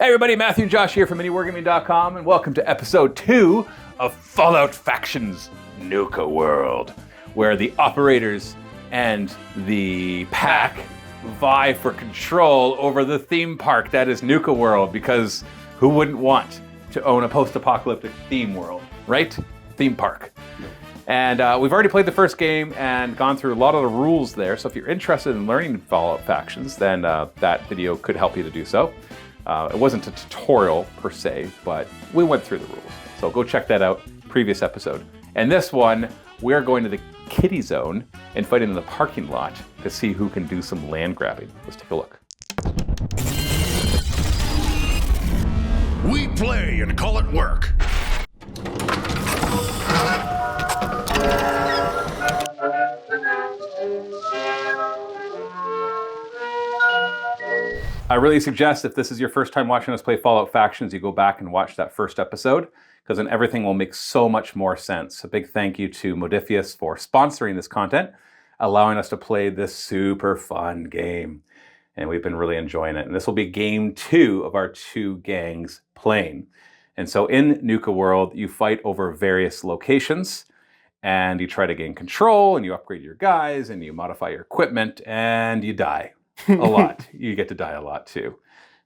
Hey everybody, Matthew and Josh here from MiniWarGaming.com, and welcome to episode 2 of Fallout Factions Nuka World, where the operators and the pack vie for control over the theme park that is Nuka World, because who wouldn't want to own a post-apocalyptic theme world, right? Theme park. And we've already played the first game and gone through a lot of the rules there, so if you're interested in learning Fallout Factions, then that video could help you to do so. It wasn't a tutorial per se, but we went through the rules. So go check that out, previous episode. And this one, we're going to the kiddie zone and fighting in the parking lot to see who can do some land grabbing. Let's take a look. We play and call it work. I really suggest if this is your first time watching us play Fallout Factions, you go back and watch that first episode, because then everything will make so much more sense. A big thank you to Modiphius for sponsoring this content, allowing us to play this super fun game. And we've been really enjoying it. And this will be game 2 of our 2 gangs playing. And so in Nuka World, you fight over various locations, and you try to gain control, and you upgrade your guys, and you modify your equipment, and you die. A lot. You get to die a lot too.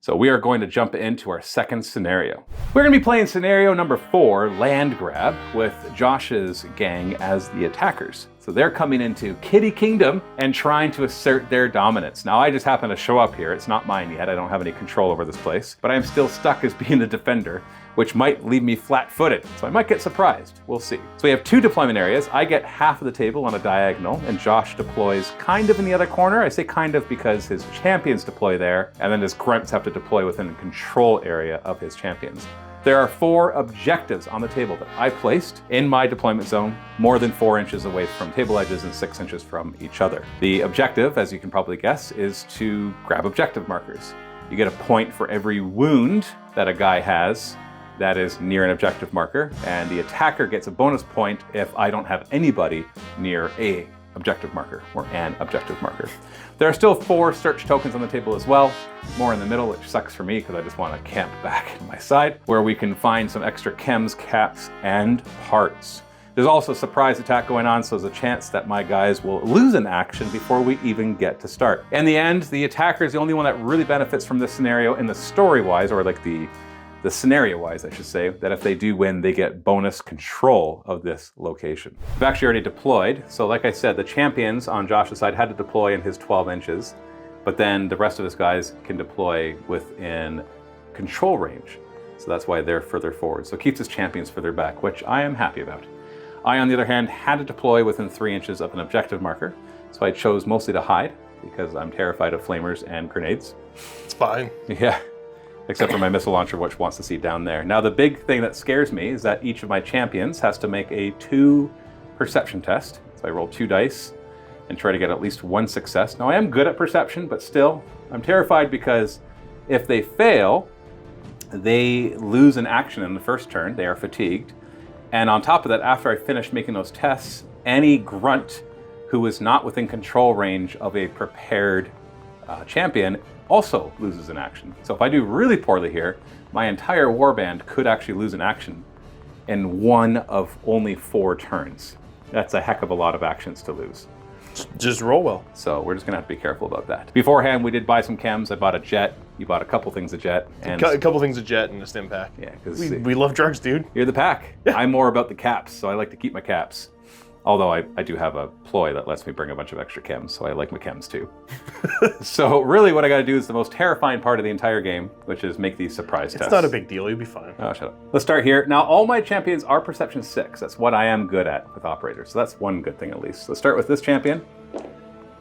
So we are going to jump into our second scenario. We're going to be playing scenario number 4, Land Grab, with Josh's gang as the attackers. So they're coming into Kitty Kingdom and trying to assert their dominance. Now I just happen to show up here. It's not mine yet. I don't have any control over this place, but I'm still stuck as being the defender, which might leave me flat-footed. So I might get surprised. We'll see. So we have 2 deployment areas. I get half of the table on a diagonal, and Josh deploys kind of in the other corner. I say kind of because his champions deploy there, and then his grunts have to deploy within the control area of his champions. There are 4 objectives on the table that I placed in my deployment zone, more than 4 inches away from table edges and 6 inches from each other. The objective, as you can probably guess, is to grab objective markers. You get a point for every wound that a guy has that is near an objective marker, and the attacker gets a bonus point if I don't have anybody near a objective marker or an objective marker. There are still 4 search tokens on the table as well, more in the middle, which sucks for me because I just want to camp back to my side, where we can find some extra chems, caps, and parts. There's also a surprise attack going on, so there's a chance that my guys will lose an action before we even get to start. In the end, the attacker is the only one that really benefits from this scenario in the story-wise, or like the scenario-wise, I should say, that if they do win, they get bonus control of this location. We've actually already deployed. So like I said, the champions on Josh's side had to deploy in his 12 inches, but then the rest of his guys can deploy within control range. So that's why they're further forward. So it keeps his champions further back, which I am happy about. I, on the other hand, had to deploy within 3 inches of an objective marker. So I chose mostly to hide because I'm terrified of flamers and grenades. It's fine. Yeah. Except for my missile launcher, which wants to see down there. Now, the big thing that scares me is that each of my champions has to make a 2 perception test. So I roll 2 dice and try to get at least 1 success. Now, I am good at perception, but still, I'm terrified because if they fail, they lose an action in the first turn. They are fatigued. And on top of that, after I finish making those tests, any grunt who is not within control range of a prepared champion also loses an action. So if I do really poorly here, my entire warband could actually lose an action in one of only 4 turns. That's a heck of a lot of actions to lose. Just roll well. So we're just gonna have to be careful about that. Beforehand, we did buy some chems. I bought a jet. You bought a couple things of jet. And A couple things of jet and a stim pack. yeah, because We love drugs, dude. you're the pack. Yeah. I'm more about the caps, so I like to keep my caps. Although I do have a ploy that lets me bring a bunch of extra chems, so I like my chems too. So really what I gotta do is the most terrifying part of the entire game, which is make these surprise tests. It's not a big deal. You'll be fine. Oh, shut up. Let's start here. Now, all my champions are perception 6. That's what I am good at with operators. So that's one good thing at least. Let's start with this champion.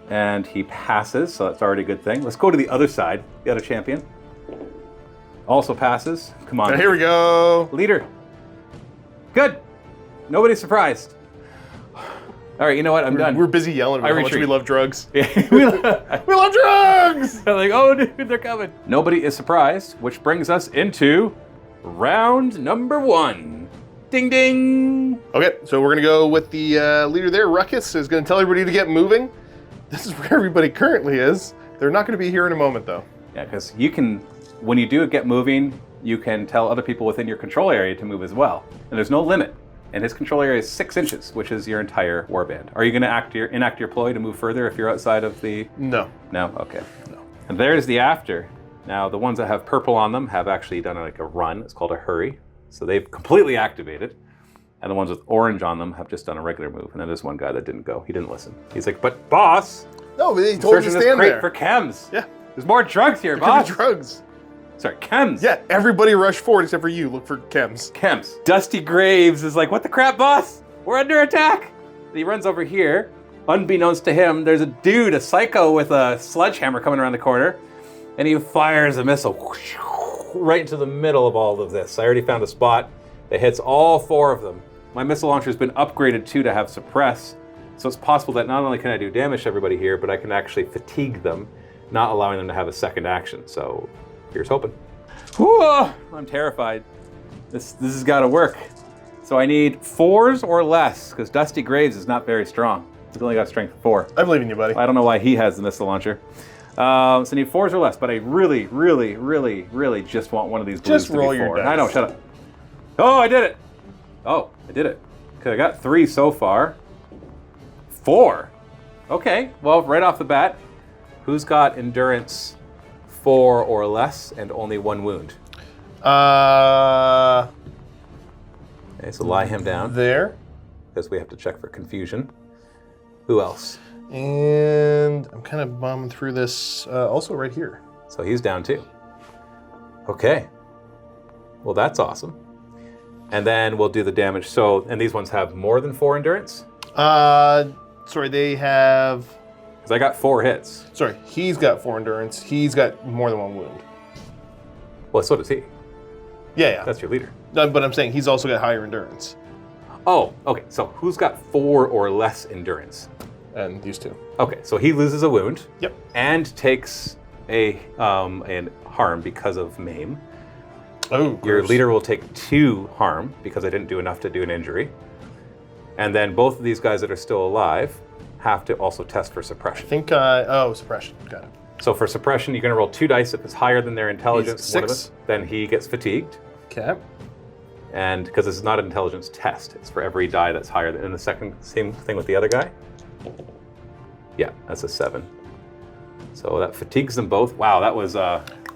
And he passes, so that's already a good thing. Let's go to the other side. The other champion also passes. Come on. Here we go. Leader. Good. Nobody's surprised. All right, you know what? I'm done. We're busy yelling about how much we love drugs. Yeah, We love drugs! I'm like, oh, dude, they're coming. Nobody is surprised, which brings us into round number 1. Ding, ding. Okay, so we're going to go with the leader there. Ruckus is going to tell everybody to get moving. This is where everybody currently is. They're not going to be here in a moment, though. Yeah, because you can when you do get moving, you can tell other people within your control area to move as well. And there's no limit. And his control area is 6 inches, which is your entire warband. Are you going to enact your ploy to move further if you're outside of the... No. No? Okay. No. And there's the after. Now, the ones that have purple on them have actually done like a run. It's called a hurry. So they've completely activated. And the ones with orange on them have just done a regular move. And then there's one guy that didn't go. He didn't listen. He's like, but boss! No, but he told you to stand there. For chems. Yeah. There's more drugs here, There boss. could be drugs. Sorry, chems. Yeah, everybody rush forward except for you. Look for chems. Chems. Dusty Graves is like, what the crap, boss? We're under attack. And he runs over here. Unbeknownst to him, there's a dude, a psycho with a sledgehammer coming around the corner. And he fires a missile right into the middle of all of this. I already found a spot that hits all 4 of them. My missile launcher has been upgraded too to have suppress. So it's possible that not only can I do damage to everybody here, but I can actually fatigue them, not allowing them to have a second action. So here's hoping. Whoa, I'm terrified. This has got to work. So I need 4s or less, because Dusty Graves is not very strong. He's only got strength 4. I believe in you, buddy. I don't know why he has the missile launcher. So I need 4s or less, but I really, really, really, really just want one of these blues Just to roll be your 4. dice. I know, shut up. Oh, I did it. Oh, I did it. Okay, I got 3 so far. 4. Okay, well, right off the bat, who's got endurance 4 or less and only 1 wound? Okay, so lie him down, There. because we have to check for confusion. Who else? And I'm kind of bombing through this also right here. So he's down too. Okay. Well, that's awesome. And then we'll do the damage. So, and these ones have more than 4 endurance? Sorry, they have... Because I got 4 hits. Sorry, he's got 4 endurance. He's got more than 1 wound. Well, so does he. Yeah. That's your leader. No, but I'm saying he's also got higher endurance. Oh, okay. So who's got 4 or less endurance? And these 2. Okay, so he loses a wound. Yep. And takes a harm because of maim. Oh, Your gross. leader will take 2 harm because I didn't do enough to do an injury. And then both of these guys that are still alive have to also test for I suppression. think, oh, suppression. Got it. So for suppression, you're going to roll 2 dice. If it's higher than their intelligence, He's one of 6. us, then he gets fatigued. Okay. And because this is not an intelligence test, it's for every die that's higher than. And the second, same thing with the other guy. Yeah, that's a 7. So that fatigues them both. Wow, that was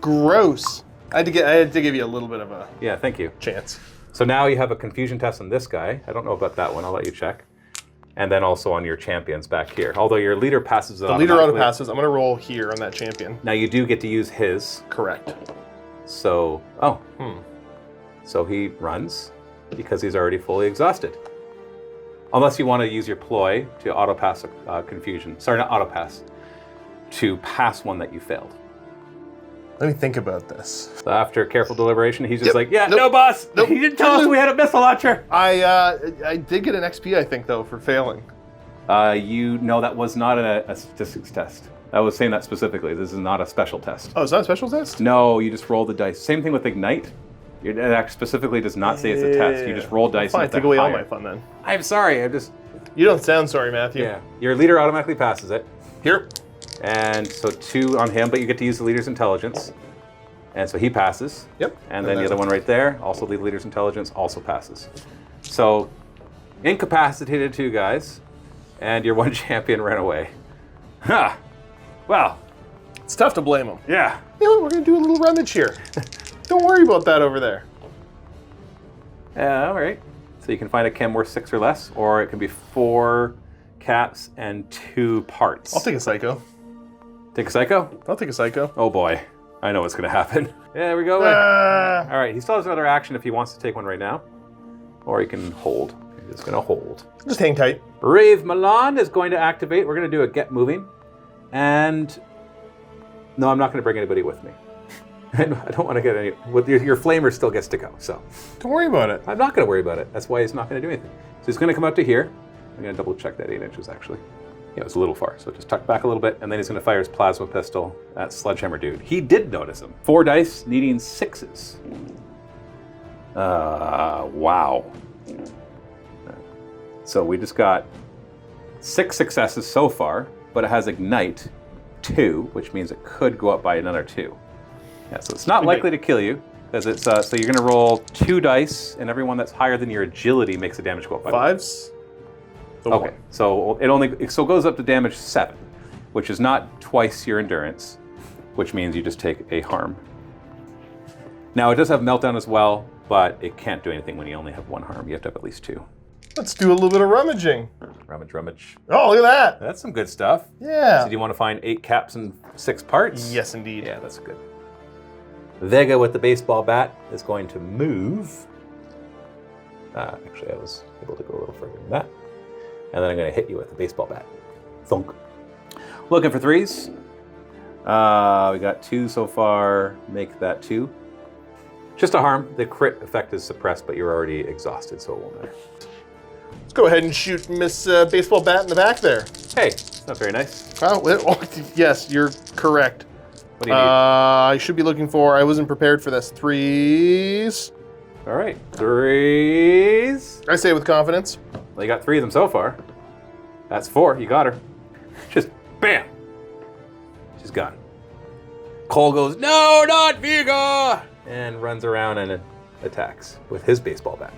Gross. I had to give you a little bit of a yeah, thank you. chance. So now you have a confusion test on this guy. I don't know about that one. I'll let you check. And then also on your champions back here. Although your leader passes it The leader auto automatically. passes. I'm going to roll here on that champion. Now you do get to use his. Correct. So, so he runs because he's already fully exhausted. Unless you want to use your ploy to auto pass a confusion. Sorry, not auto pass. To pass one that you failed. Let me think about this. So after careful deliberation, he's just Yep. like, yeah, Nope. no, boss. Nope. He didn't tell us we had a missile launcher. I did get an XP, I think, though, for failing. You know that was not a statistics test. I was saying that specifically. This is not a special test. Oh, is that a special test? No, you just roll the dice. Same thing with Ignite. It actually specifically does not say it's a test. You just roll dice. Fine, and if they're take away all higher- my fun then. I'm sorry. I just You don't sound sorry, Matthew. yeah. Your leader automatically passes it, Here. and so 2 on him, but you get to use the leader's intelligence, and so he passes. Yep. And then the that's other one right there, also the leader's intelligence, also passes. So incapacitated 2 guys, and your 1 champion ran away. Ha! Well, It's tough to blame him. yeah. You know, we're going to do a little rummage here. Don't worry about that over there. All right. So you can find a chem worth 6 or less, or it can be 4 caps and 2 parts. I'll take a psycho. Take a psycho? I'll take a psycho. Oh boy. I know what's going to happen. Yeah, there we go. Ah. All right. He still has another action if he wants to take one right now, or he can hold. He's going to hold. Just hang tight. Rave Milan is going to activate. We're going to do a get moving. And no, I'm not going to bring anybody with me. I don't want to get any. Your flamer still gets to go. So Don't worry about it. I'm not going to worry about it. That's why he's not going to do anything. So he's going to come out to here. I'm going to double check that 8 inches actually. Yeah, it was a little far. So just tuck back a little bit, and then he's going to fire his plasma pistol at Sledgehammer Dude. He did notice him. 4 dice, needing 6s. Wow. So we just got 6 successes so far, but it has Ignite 2, which means it could go up by another 2. Yeah, so it's not likely to kill you, because it's, so you're gonna roll 2 dice, and everyone that's higher than your agility makes a damage go up by 1. 5s. Okay, so it goes up to damage 7, which is not twice your endurance, which means you just take a harm. Now it does have meltdown as well, but it can't do anything when you only have 1 harm. You have to have at least 2. Let's do a little bit of rummaging. Rummage. Oh, look at that. That's some good stuff. Yeah. So do you want to find 8 caps and 6 parts? Yes, indeed. Yeah, that's good. Vega with the baseball bat is going to move. Actually, I was able to go a little further than that. And then I'm going to hit you with the baseball bat. Thunk. Looking for 3s. We got 2 so far. Make that 2. Just a harm. The crit effect is suppressed, but you're already exhausted, so it won't matter. Let's go ahead and shoot Miss Baseball Bat in the back there. Hey, it's not very nice. Oh, yes, you're correct. What do you need? I should be looking for, I wasn't prepared for this, 3s. All right, 3s. I say it with confidence. Well, you got 3 of them so far. That's 4. You got her. Just bam. She's gone. Cole goes, no, not Vega! And runs around and attacks with his baseball bat.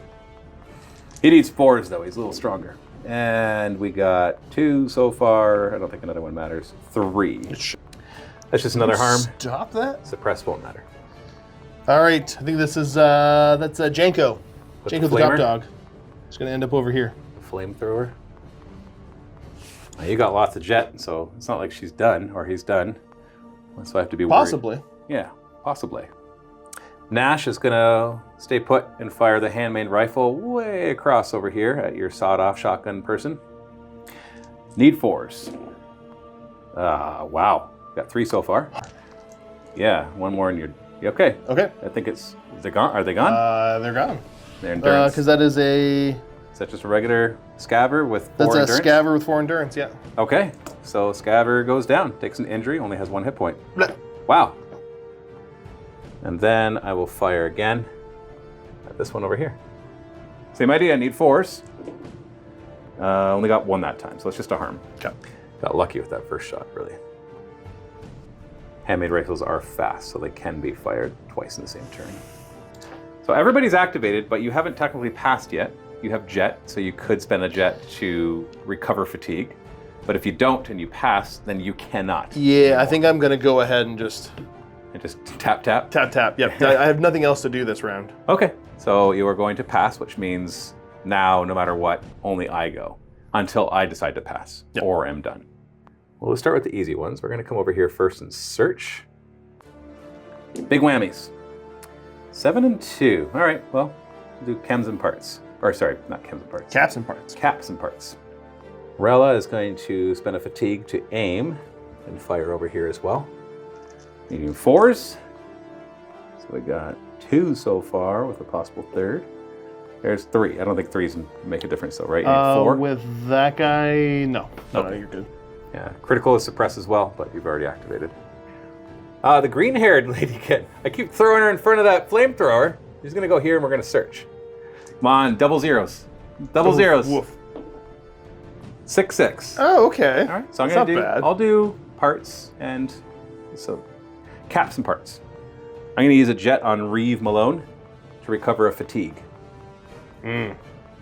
He needs 4s, though. He's a little stronger. And we got 2 so far. I don't think another one matters. 3. That's just another harm. Stop that. Suppress won't matter. All right, I think this is, that's Janko. With Janko the top dog. He's going to end up over here. Flamethrower. Now, you got lots of jet, so it's not like she's done or he's done. So I have to be worried. Possibly. Yeah, possibly. Nash is gonna stay put and fire the handmade rifle way across over here at your sawed-off shotgun person. Need 4s. Wow, got 3 so far. Yeah, 1 more and you're okay. Okay. I think is they gone? Are they gone? They're gone. They're endurance. Because that is a... Is that just a regular scaver with 4 That's endurance? a scaver with 4 endurance, yeah. Okay, so scaver goes down, takes an injury, only has 1 hit point. Blech. Wow. And then I will fire again at this one over here. Same idea, I need 4s. Only got 1 that time, so it's just a harm. Okay. Got lucky with that first shot, really. Handmade rifles are fast, so they can be fired twice in the same turn. So everybody's activated, but you haven't technically passed yet. You have jet, so you could spend a jet to recover fatigue. But if you don't and you pass, then you cannot. Yeah, I think I'm going to go ahead and just... And just tap, tap? Tap, tap. Yep, I have nothing else to do this round. Okay, so you are going to pass, which means now, no matter what, only I go until I decide to pass or am done. Well, let's start with the easy ones. We're going to come over here first and search. Big whammies. 7 and 2. All right, well, we'll do chems and parts. Or sorry, not chems and parts. Caps and parts. Caps and parts. Rella is going to spend a fatigue to aim and fire over here as well. Needing 4s. So we got 2 so far with a possible 3rd. There's 3. I don't think 3s make a difference though, right? You need 4? With that guy, no. No, you're good. Yeah, critical is suppressed as well, but you've already activated. The green-haired lady kid. I keep throwing her in front of that flamethrower. She's gonna go here and we're gonna search. Come on, double zeros. Double zeros. Woof. 6, 6. Oh, okay. All right, so I'm That's gonna not do. bad. I'll do parts and so caps and parts. I'm gonna use a jet on Reeve Malone to recover a fatigue. And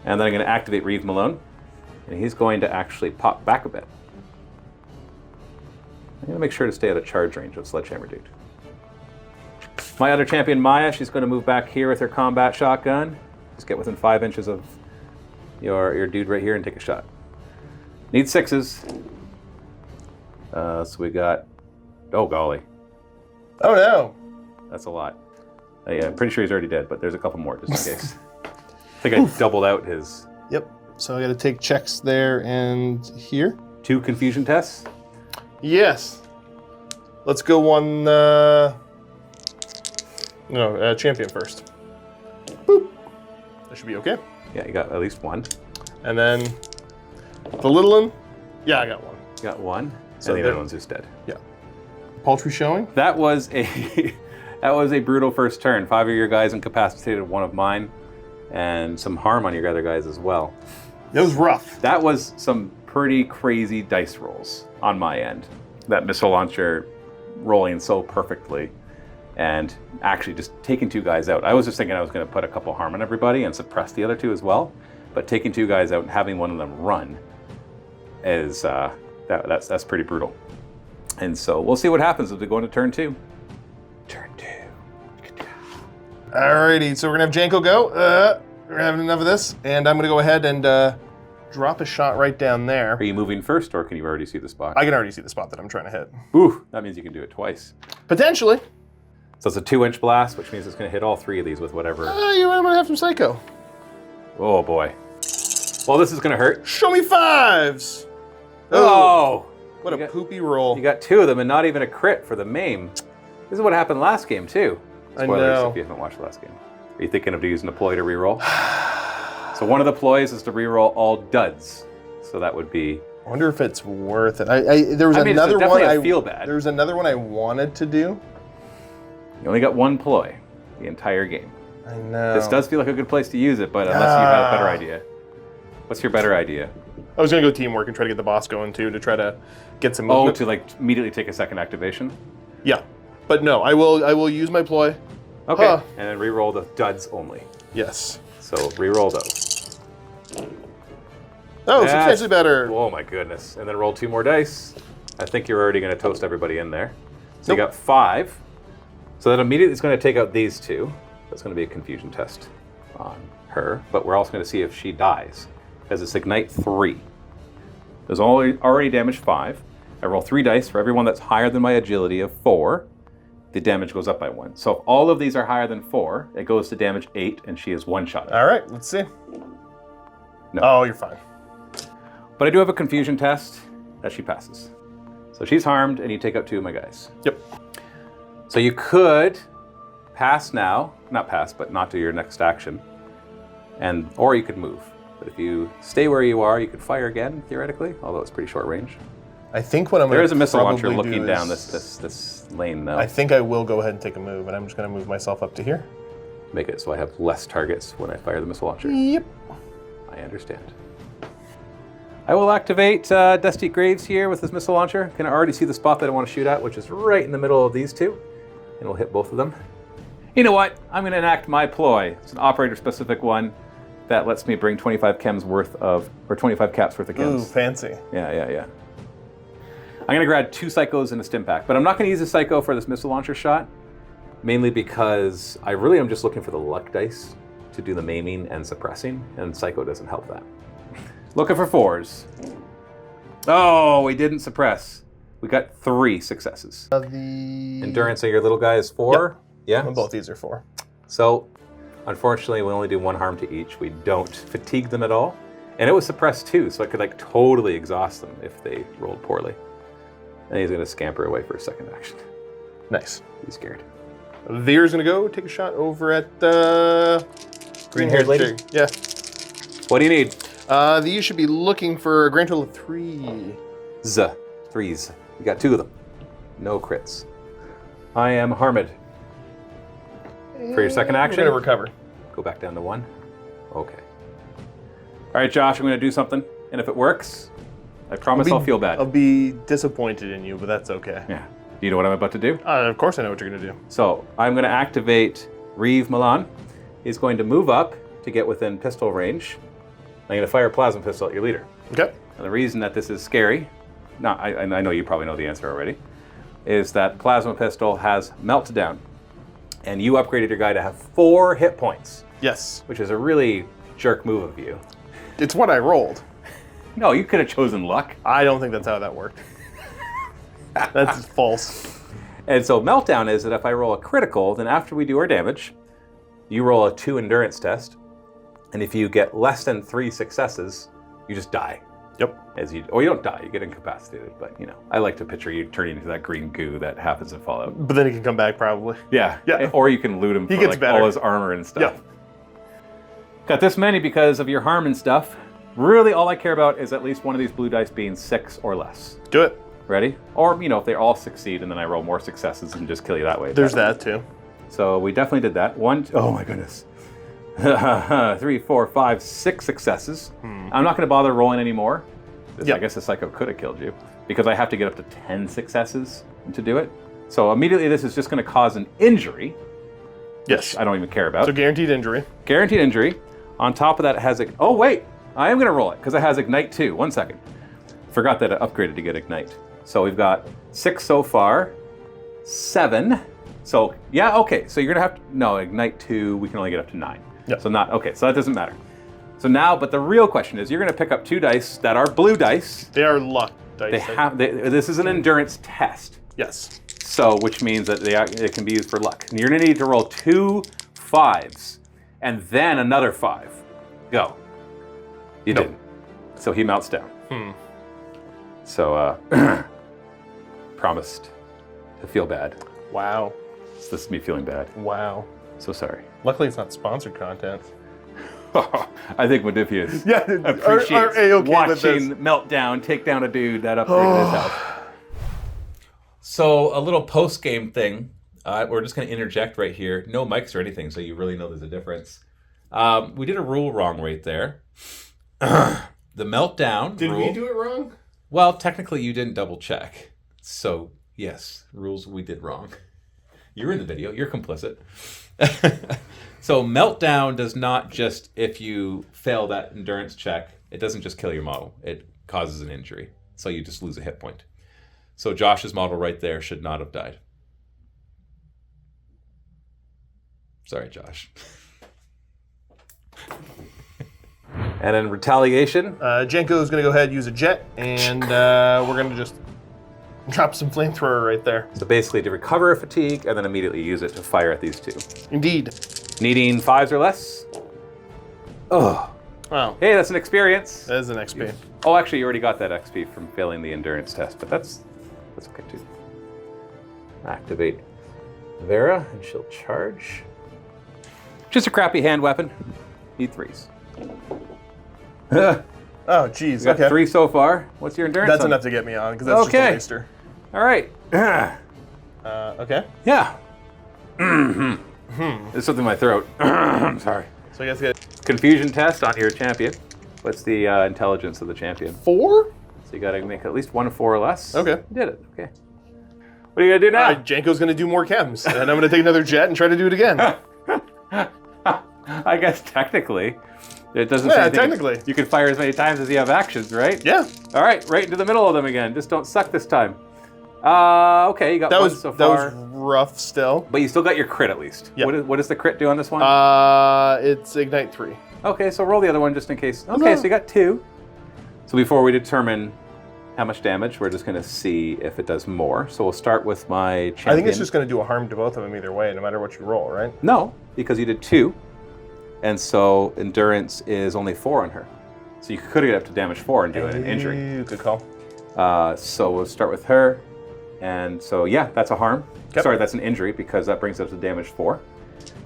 then I'm gonna activate Reeve Malone, and he's going to actually pop back a bit. I'm gonna make sure to stay out of charge range of Sledgehammer Dude. My other champion, Maya, she's gonna move back here with her combat shotgun. Just get within 5 inches of your dude right here and take a shot. Need 6s. So we got, oh golly, Oh, no. that's a lot. Yeah, I'm pretty sure he's already dead, but there's a couple more just in case. I think I doubled out his Yep. So I got to take checks there and here. 2 confusion tests. Yes. Let's go one, champion first. Boop. That should be okay. Yeah, you got at least 1. And then the little one. Yeah, I got 1. You got 1, So and the there- other one's just dead. Yeah. Paltry showing. That was a that was a brutal first turn. 5 of your guys incapacitated, 1 of mine, and some harm on your other guys as well. That was rough. That was some pretty crazy dice rolls on my end. That missile launcher rolling so perfectly. and actually just taking 2 guys out. I was just thinking I was going to put a couple harm on everybody and suppress the other 2 as well, but taking 2 guys out and having one of them run is that's pretty brutal. And so we'll see what happens as we go into turn 2. Turn 2. Alrighty, so we're gonna have Janko go. We're having enough of this, and I'm gonna go ahead and drop a shot right down there. Are you moving first, or can you already see the spot? I can already see the spot that I'm trying to hit. Ooh, that means you can do it twice. Potentially. So it's a 2-inch blast, which means it's going to hit all 3 of these with whatever. I'm gonna have some psycho. Oh boy. Well, this is going to hurt. Show me 5s. Oh! What a poopy roll. You got 2 of them and not even a crit for the maim. This is what happened last game too. Spoilers I know. if you haven't watched the last game. Are you thinking of using a ploy to reroll? So one of the ploys is to reroll all duds. So that would be. I wonder if it's worth it. There was another it's one. I feel bad. There was another one I wanted to do. You only got 1 ploy the entire game. I know. This does feel like a good place to use it, but unless you have a better idea. What's your better idea? I was gonna go teamwork and try to get the boss going too, to try to get some movement. Oh, to like immediately take a second activation? Yeah, but no, I will use my ploy. Okay, Huh. and then re-roll the duds only. Yes. So re-roll those. Oh, substantially better. Oh my goodness. And then roll 2 more dice. I think you're already gonna toast everybody in there. So you got 5. So that immediately is gonna take out these 2. That's gonna be a confusion test on her, but we're also gonna see if she dies. Because it's ignite 3. There's already damage 5. I roll 3 dice for everyone that's higher than my agility of 4. The damage goes up by 1. So if all of these are higher than 4, it goes to damage 8, and she is 1-shot. All right, let's see. No. Oh, you're fine. But I do have a confusion test that she passes. So she's harmed, and you take out 2 of my guys. Yep. So you could pass now, not pass, but not do your next action, or you could move. But if you stay where you are, you could fire again, theoretically, although it's pretty short range. I think what I'm There going is a to missile launcher probably looking do down is- this lane, though. I think I will go ahead and take a move, and I'm just going to move myself up to here. Make it so I have less targets when I fire the missile launcher. Yep. I understand. I will activate Dusty Graves here with this missile launcher. Can already see the spot that I want to shoot at, which is right in the middle of these 2. And we'll hit both of them. You know what? I'm going to enact my ploy. It's an operator-specific one that lets me bring 25 chems worth of, or 25 caps worth of chems. Ooh, fancy. Yeah. I'm going to grab 2 psychos and a stim pack, but I'm not going to use a psycho for this missile launcher shot, mainly because I really am just looking for the luck dice to do the maiming and suppressing, and psycho doesn't help that. Looking for 4s. Oh, we didn't suppress. We got 3 successes. The Endurance of your little guy is 4? Yeah? Well, both these are 4. So, unfortunately, we only do 1 harm to each. We don't fatigue them at all. And it was suppressed too, so I could like totally exhaust them if they rolled poorly. And he's gonna scamper away for a second action. Nice. He's scared. Veer's going to go take a shot over at the Green-haired lady? chick. Yeah. What do you need? These should be looking for a grand total of 3. 3s. You got 2 of them. No crits. I am harmed. For your second action? We're going to recover. Go back down to 1. Okay. All right, Josh, I'm going to do something. And if it works, I promise I'll feel bad. I'll be disappointed in you, but that's okay. Yeah. Do you know what I'm about to do? Of course I know what you're going to do. So I'm going to activate Reeve Milan. He's going to move up to get within pistol range. I'm going to fire a plasma pistol at your leader. Okay. And the reason that this is scary, I know you probably know the answer already, is that plasma pistol has meltdown. And you upgraded your guy to have 4 hit points. Yes. Which is a really jerk move of you. It's what I rolled. No, you could have chosen luck. I don't think that's how that worked. That's false. And so meltdown is that if I roll a critical, then after we do our damage, you roll a 2 endurance test. And if you get less than 3 successes, you just die. Yep. Or you don't die, you get incapacitated. But you know, I like to picture you turning into that green goo that happens in Fallout. But then he can come back probably. Yeah. Yeah. Or you can loot him He for gets like better. all his armor and stuff. Yep. Got this many because of your harm and stuff. Really all I care about is at least one of these blue dice being 6 or less. Do it. Ready? Or, you know, if they all succeed and then I roll more successes and just kill you that way. There's that too. So we definitely did that. 1, oh my goodness. 3, 4, 5, 6 successes. I'm not going to bother rolling anymore. Yep. I guess the psycho could have killed you because I have to get up to 10 successes to do it. So immediately this is just going to cause an injury. Yes. I don't even care about. So guaranteed injury. Guaranteed injury. On top of that, it has... Oh, wait. I am going to roll it because it has Ignite too. 1 second. Forgot that it upgraded to get Ignite. So we've got 6 so far. 7. So, yeah, okay. So you're going to have to... No, Ignite 2, we can only get up to 9. Yep. So not... Okay, so that doesn't matter. So now, but the real question is, you're going to pick up 2 dice that are blue dice. They are luck dice. This is an endurance test. Yes. So, which means that it can be used for luck. And you're going to need to roll 2 5s and then another 5. Go. You didn't. So he melts down. So, promised to feel bad. Wow. So this is me feeling bad. Wow. So sorry. Luckily, it's not sponsored content. I think Modiphius appreciates are watching Meltdown take down a dude that upgraded his health. So a little post-game thing. We're just going to interject right here. No mics or anything, so you really know there's a difference. We did a rule wrong right there. The Meltdown Did rule, we do it wrong? Well, technically you didn't double check. So, yes, rules we did wrong. You're in the video. You're complicit. So Meltdown does not just, if you fail that endurance check, it doesn't just kill your model. It causes an injury. So you just lose a hit point. So Josh's model right there should not have died. Sorry, Josh. And in retaliation, Jenko is going to go ahead and use a jet, and we're going to just drop some flamethrower right there. so basically to recover a fatigue and then immediately use it to fire at these 2. Indeed. Needing 5s or less. Oh, Wow. hey, that's an experience. That is an XP. Oh, actually, you already got that XP from failing the endurance test, but that's okay too. Activate Vera, and she'll charge. Just a crappy hand weapon. Need 3s. Oh, geez. We got Okay. 3 so far. What's your endurance? That's on? enough to get me on, because that's just a waster. All right. Okay. Yeah. There's something in my throat. I'm sorry. So I guess get Confusion test on your champion. What's the intelligence of the champion? 4? So you got to make at least 1 of 4 or less. Okay. You did it. Okay. What are you gonna do now? Janko's going to do more chems, and I'm going to take another jet and try to do it again. I guess technically, it doesn't say Yeah, anything. technically. You can fire as many times as you have actions, right? Yeah. All right, right into the middle of them again. Just don't suck this time. Okay, you got That 1 was so that far. was rough still. But you still got your crit at least. Yeah. What does the crit do on this one? It's Ignite 3. Okay, so roll the other one just in case. Okay, so you got 2. So before we determine how much damage, we're just going to see if it does more. So we'll start with my champion. I think it's just going to do a harm to both of them either way, no matter what you roll, right? No, because you did 2. And so endurance is only 4 on her. So you could get up to damage 4 and do an injury. Good call. So we'll start with her. And so, yeah, that's a harm. Yep. Sorry, that's an injury because that brings up to damage 4.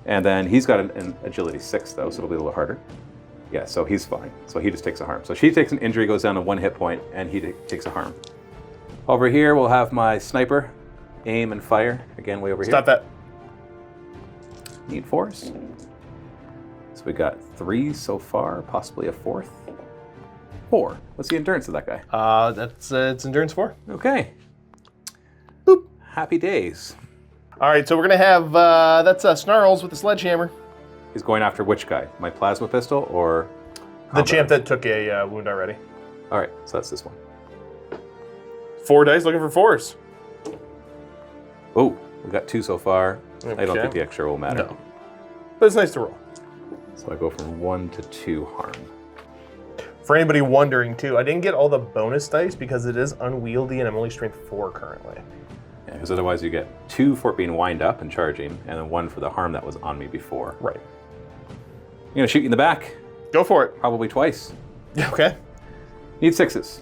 And then he's got an agility 6, though, so it'll be a little harder. Yeah, so he's fine. So he just takes a harm. So she takes an injury, goes down to 1 hit point, and he takes a harm. Over here, we'll have my sniper. Aim and fire. Again, way over here. Stop that. Need 4s. So we got 3 so far, possibly a 4th. 4. What's the endurance of that guy? That's it's Endurance 4. Okay. Boop. Happy days. All right, so we're going to have, that's Snarls with the sledgehammer. He's going after which guy? My plasma pistol or The champ that took a wound already. All right, so that's this one. 4 dice looking for 4s. Oh, we got 2 so far. I don't Okay. think the extra will matter. No. But it's nice to roll. So I go from 1 to 2 harm. For anybody wondering, too, I didn't get all the bonus dice because it is unwieldy and I'm only strength 4 currently. Yeah, because otherwise you get 2 for it being wind up and charging, and then 1 for the harm that was on me before. Right. I'm gonna shoot you in the back, Go for it. probably twice. Okay. Need 6s.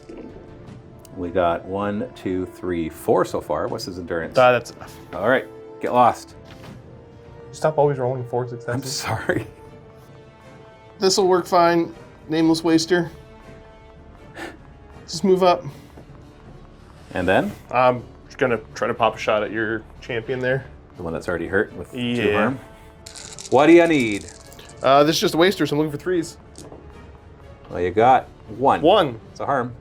We got 1, 2, 3, 4 so far. What's his endurance? That's enough. All right, get lost. Stop always rolling 4 I'm successes. sorry. This'll work fine, Nameless Waster. Just move up. And then I'm just gonna try to pop a shot at your champion there. the one that's already hurt with 2 Yeah. harm. What do you need? This is just a waster, so I'm looking for 3s. Well, you got 1. 1. It's a harm.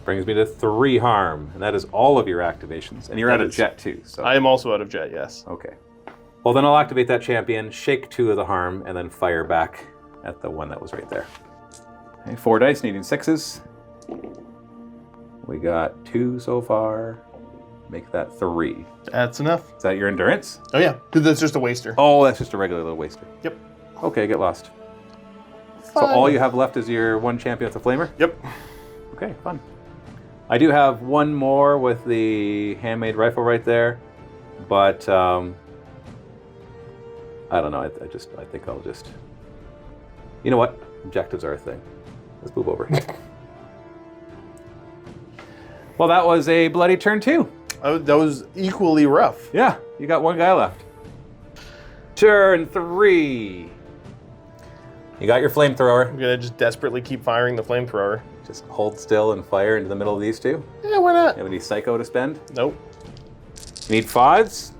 Brings me to 3 harm, and that is all of your activations. And you're out of jet too. So I am also out of jet, yes. okay. Well, then I'll activate that champion, shake 2 of the harm, and then fire back at the one that was right there. Okay, 4 dice, needing 6s. We got 2 so far. Make that 3. That's enough. Is that your endurance? Oh yeah, that's just a waster. Oh, that's just a regular little waster. Yep. Okay, get lost. Fine. So all you have left is your 1 champion with the flamer? Yep. Okay, fun. I do have 1 more with the handmade rifle right there, but I don't know. I think I'll just. You know what? Objectives are a thing. Let's move over. Well, that was a bloody turn 2. That was equally rough. Yeah, you got 1 guy left. Turn 3. You got your flamethrower. I'm gonna just desperately keep firing the flamethrower. Just hold still and fire into the middle of these 2. Yeah, why not? You have any psycho to spend? Nope. You need 5s?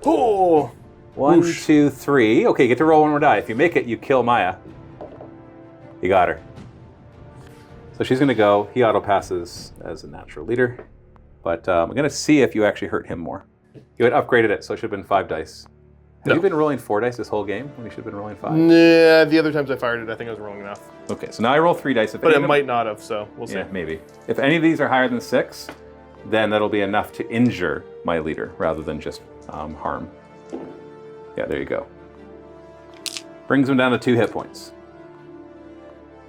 Oh! 1, Whoosh. 2, 3. Okay, you get to roll 1 more die. If you make it, you kill Maya. You got her. So she's going to go. He auto passes as a natural leader. But I'm going to see if you actually hurt him more. You had upgraded it, so it should have been 5 dice. Have you been rolling 4 dice this whole game when you should have been rolling 5? Nah, the other times I fired it, I think I was rolling enough. Okay, so now I roll 3 dice. If But any it of them- might not have, so we'll see. Yeah, maybe. If any of these are higher than 6, then that'll be enough to injure my leader rather than just harm. Yeah, there you go. Brings him down to 2 hit points.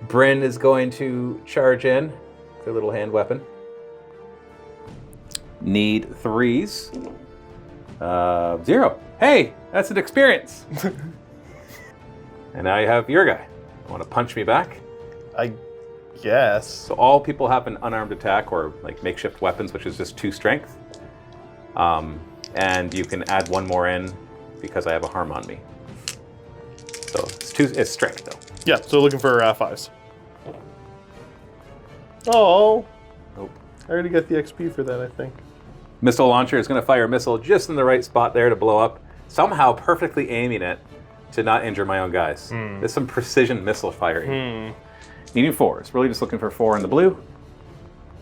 Bryn is going to charge in with her little hand weapon. Need 3s. 0. Hey, that's an experience. And now you have your guy. Want to punch me back? I guess. So all people have an unarmed attack or like makeshift weapons, which is just 2 strength. And you can add 1 more in because I have a harm on me. So it's strength though. Yeah, so looking for 5s. Oh. Nope. I already got the XP for that, I think. Missile launcher is going to fire a missile just in the right spot there to blow up, somehow perfectly aiming it to not injure my own guys. There's some precision missile firing. Needing 4s. Really just looking for 4 in the blue.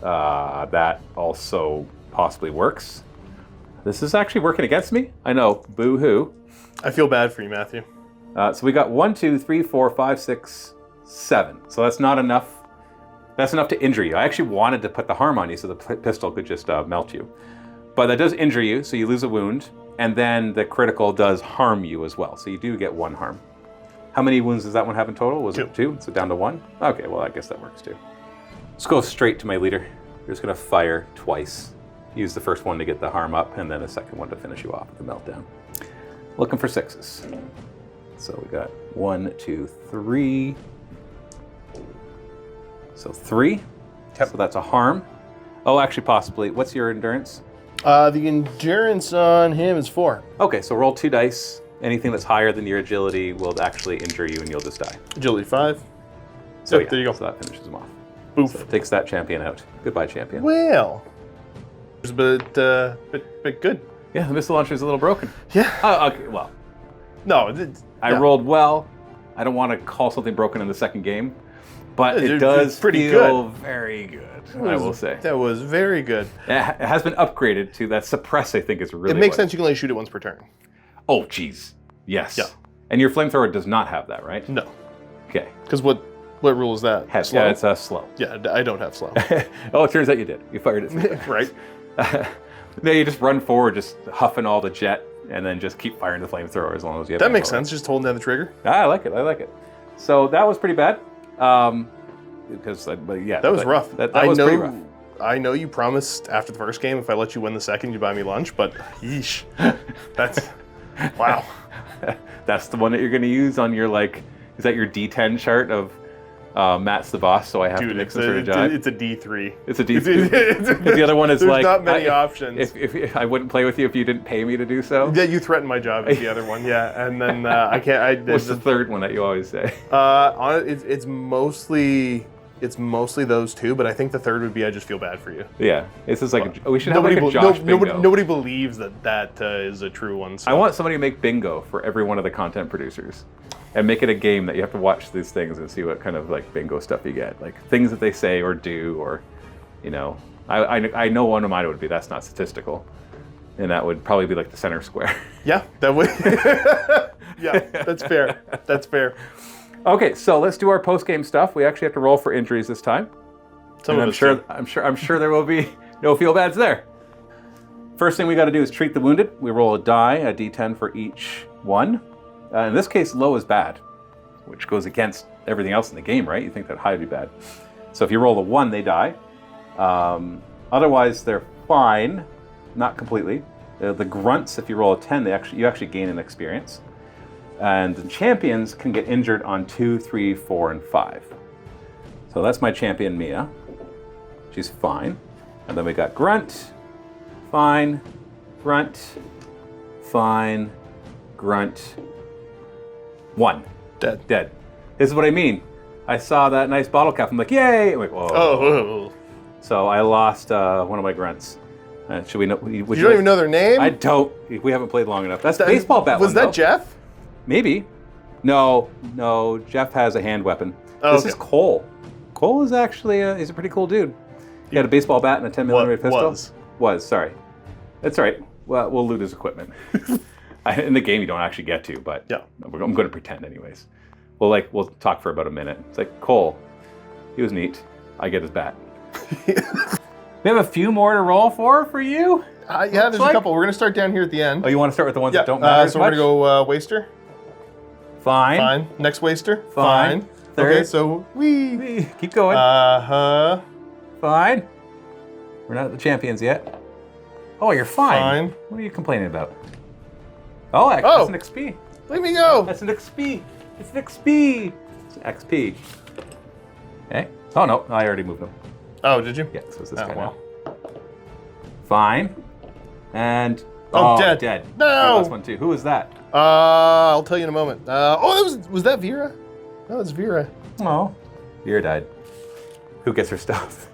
That also possibly works. This is actually working against me. I know, boo-hoo. I feel bad for you, Matthew. So we got 1, 2, 3, 4, 5, 6, 7. So that's not enough. That's enough to injure you. I actually wanted to put the harm on you so the pistol could just melt you. But that does injure you, so you lose a wound. And then the critical does harm you as well. So you do get 1 harm. How many wounds does that one have in total? Was 2. it 2? So down to 1? Okay, well, I guess that works too. Let's go straight to my leader. You're just going to fire twice. Use the first one to get the harm up, and then a second one to finish you off with the meltdown. Looking for 6s. So we got 1, 2, 3. So 3. Yep. So that's a harm. Oh, actually, possibly. What's your endurance? The endurance on him is 4. Okay, so roll 2 dice. Anything that's higher than your agility will actually injure you and you'll just die. Agility 5. So Yep, there you go. So that finishes him off. Boof. So it takes that champion out. Goodbye, champion. Well, it's a bit good. Yeah, the missile launcher is a little broken. Yeah. Okay, well, No, I rolled well. I don't want to call something broken in the second game, but it does it's pretty feel good. very good, I will say. That was very good. It has been upgraded to that suppress, I think is really It makes what- sense you can only shoot it once per turn. Oh, geez. Yes. Yeah. And your flamethrower does not have that, right? No. Okay. Because what rule is that? Slow? Yeah, it's slow. Yeah, I don't have slow. Oh, it turns out you did. You fired it. 3 times. Right. No, you just run forward, just huffing all the jet, and then just keep firing the flamethrower as long as you have. That makes ammo. sense, just holding down the trigger. I like it. I like it. So that was pretty bad. But yeah, That was rough. That was pretty rough. I know you promised after the first game if I let you win the second, you'd buy me lunch, but yeesh. That's, wow. That's the one that you're going to use on your, like, is that your D10 chart of Matt's the boss, so I have to make some sort of jive? It's a D3. It's a D3. The other one is There's like... not many options. If I wouldn't play with you if you didn't pay me to do so. Yeah, you threatened my job is the other one, yeah. And then I can't... What's the third one that you always say? It's mostly those two, but I think the third would be I just feel bad for you. Yeah, it's just like we should have like a Josh bingo. Nobody believes that is a true one. So. I want somebody to make bingo for every one of the content producers, and make it a game that you have to watch these things and see what kind of like bingo stuff you get, like things that they say or do, or you know, I know one of mine would be that's not statistical, and that would probably be like the center square. Yeah, that would. Yeah, that's fair. That's fair. Okay, so let's do our post-game stuff. We actually have to roll for injuries this time. Some And of us I'm sure there will be no feel bads there. First thing we got to do is treat the wounded. We roll a die, a d10 for each one. In this case, low is bad, which goes against everything else in the game, right? You think that high would be bad. So if you roll a 1, they die. Otherwise, they're fine, not completely. The grunts, if you roll a 10, you actually gain an experience. And the champions can get injured on 2, 3, 4, and 5. So that's my champion, Mia. She's fine. And then we got grunt, fine, grunt, fine, grunt, 1. Dead. Dead. This is what I mean. I saw that nice bottle cap. I'm like, yay! I'm like, whoa. Oh. So I lost one of my grunts. Should we know? You don't even know their name? I don't. We haven't played long enough. That's the baseball bat Was one, that though. Jeff? Maybe. No. Jeff has a hand weapon. Oh, This is Cole. Cole is actually he's a pretty cool dude. He had a baseball bat and a 10mm pistol. Was, sorry. That's all right. Well, we'll loot his equipment. In the game, you don't actually get to, but yeah. I'm going to pretend anyways. We'll talk for about a minute. It's like, Cole, he was neat. I get his bat. We have a few more to roll for you? Yeah, there's a couple. We're going to start down here at the end. Oh, you want to start with the ones that don't matter as so much? we're going to go Waster. Fine. Fine. Next Waster. Fine. Third. Okay, so we keep going. Uh-huh. Fine. We're not the champions yet. Oh, you're fine. Fine. What are you complaining about? Oh, that's an XP. Let me go. That's an XP. It's an XP. It's an XP. Okay. Oh, no. I already moved them. Oh, did you? Yeah, so it's this guy well. now. Fine. And... dead. Dead. No! Oh, that's one too. Who was that? I'll tell you in a moment. Was that Vera? No, it's Vera. Oh. Vera died. Who gets her stuff?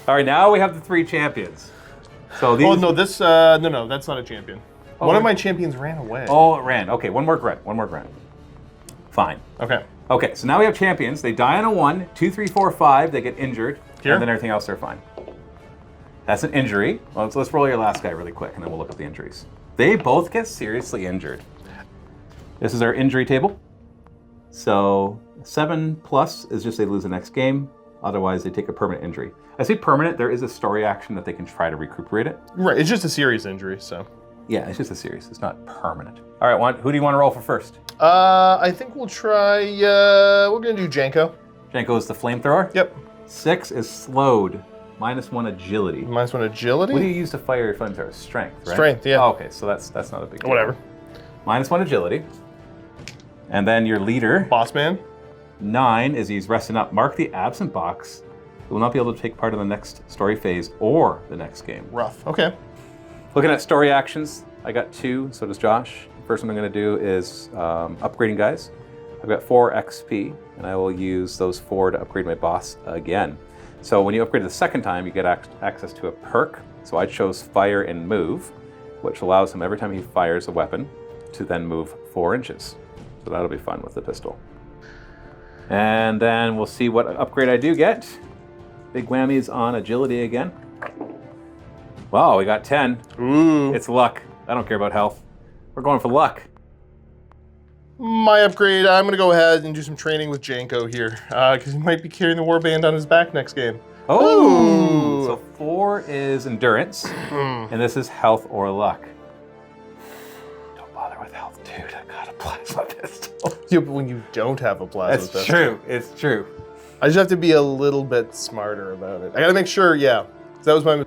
All right, now we have the 3 champions. So these... Oh, no, this... No, that's not a champion. Oh, one of my champions ran away. Oh, it ran. Okay, one more grunt. Fine. Okay. Okay, so now we have champions. They die on a 1, 2, 3, 4, 5. They get injured. Here? And then everything else, they're fine. That's an injury. Well, let's roll your last guy really quick, and then we'll look up the injuries. They both get seriously injured. This is our injury table. So 7+ is just they lose the next game. Otherwise, they take a permanent injury. I say permanent. There is a story action that they can try to recuperate it. Right, it's just a serious injury, so. Yeah, it's just a series. It's not permanent. All right, who do you want to roll for first? I think we'll try, we're going to do Janko. Janko is the flamethrower? Yep. 6 is slowed. -1 agility. -1 agility? What do you use to fire your flamethrower? Strength, right? Strength, yeah. Oh, okay, so that's not a big deal. Whatever. -1 agility. And then your leader, Boss man. 9, is he's resting up. Mark the absent box. He will not be able to take part in the next story phase or the next game. Rough. Okay. Looking at story actions, I got 2, so does Josh. First one I'm going to do is upgrading guys. I've got 4 XP, and I will use those 4 to upgrade my boss again. So when you upgrade the second time, you get access to a perk. So I chose Fire and Move, which allows him every time he fires a weapon to then move 4 inches. So that'll be fun with the pistol. And then we'll see what upgrade I do get. Big whammies on agility again. Wow, we got 10. Ooh. It's luck. I don't care about health. We're going for luck. My upgrade, I'm going to go ahead and do some training with Janko here, because he might be carrying the warband on his back next game. Oh! So 4 is endurance, and this is health or luck. Don't bother with health, dude. I got a plasma pistol. Yeah, but when you don't have a plasma pistol. It's true. It's true. I just have to be a little bit smarter about it. I got to make sure, yeah. That was my...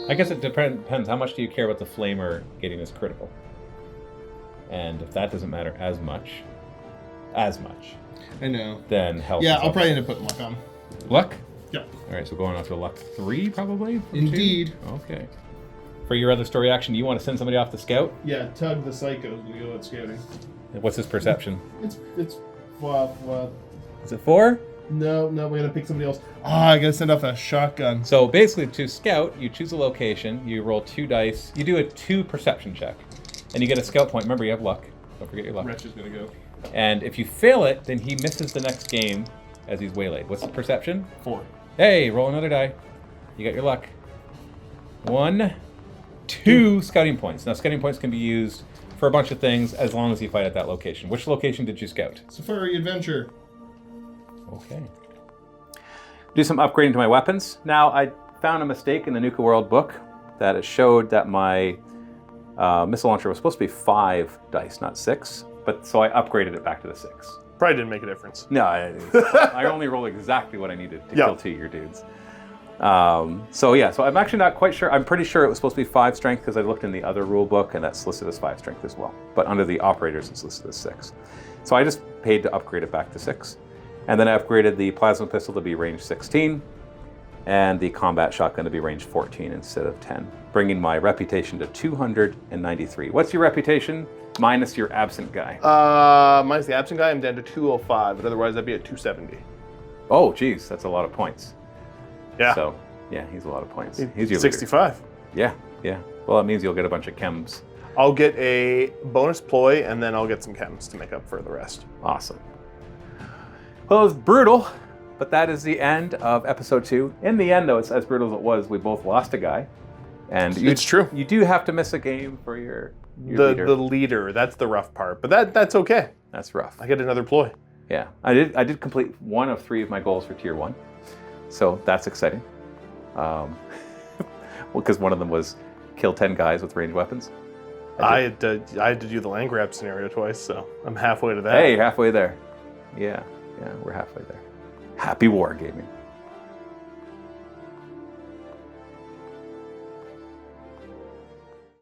I guess it depends. How much do you care about the flamer getting this critical? And if that doesn't matter as much, I know. then health. Yeah, is I'll up. probably end up putting luck on. Luck? Yeah. All right, so going on to luck 3 probably? for Indeed. 2? Okay. For your other story action, you want to send somebody off to scout? Yeah, Tug the Psycho's going to go out scouting. What's his perception? It's Is it 4? No, we're gonna pick somebody else. I gotta send off a shotgun. So basically, to scout, you choose a location, you roll 2 dice, you do a 2 perception check, and you get a scout point. Remember, you have luck. Don't forget your luck. Wretch is gonna go. And if you fail it, then he misses the next game, as he's waylaid. What's the perception? 4. Hey, roll another die. You got your luck. 1, 2 scouting points. Now, scouting points can be used for a bunch of things as long as you fight at that location. Which location did you scout? Safari Adventure. Okay. Do some upgrading to my weapons. Now, I found a mistake in the Nuka World book that it showed that my missile launcher was supposed to be 5 dice, not 6. But so I upgraded it back to the 6. Probably didn't make a difference. No, I only rolled exactly what I needed to kill 2 of your dudes. So I'm actually not quite sure. I'm pretty sure it was supposed to be 5 strength because I looked in the other rule book and that's listed as 5 strength as well. But under the operators, it's listed as 6. So I just paid to upgrade it back to 6. And then I upgraded the plasma pistol to be range 16 and the combat shotgun to be range 14 instead of 10, bringing my reputation to 293. What's your reputation? Minus your absent guy. Minus the absent guy, I'm down to 205, but otherwise I'd be at 270. Oh, geez, that's a lot of points. Yeah. So, yeah, he's a lot of points. He's your 65. leader. Yeah. Well, that means you'll get a bunch of chems. I'll get a bonus ploy, and then I'll get some chems to make up for the rest. Awesome. Well, it was brutal, but that is the end of episode 2. In the end, though, it's as brutal as it was. We both lost a guy. And it's true. You do have to miss a game for your leader. The leader, that's the rough part, but that's okay. That's rough. I get another ploy. Yeah, I did complete 1 of 3 of my goals for tier 1, so that's exciting. Well, because one of them was kill 10 guys with ranged weapons. I had to do the land grab scenario twice, so I'm halfway to that. Hey, halfway there. Yeah, we're halfway there. Happy wargaming.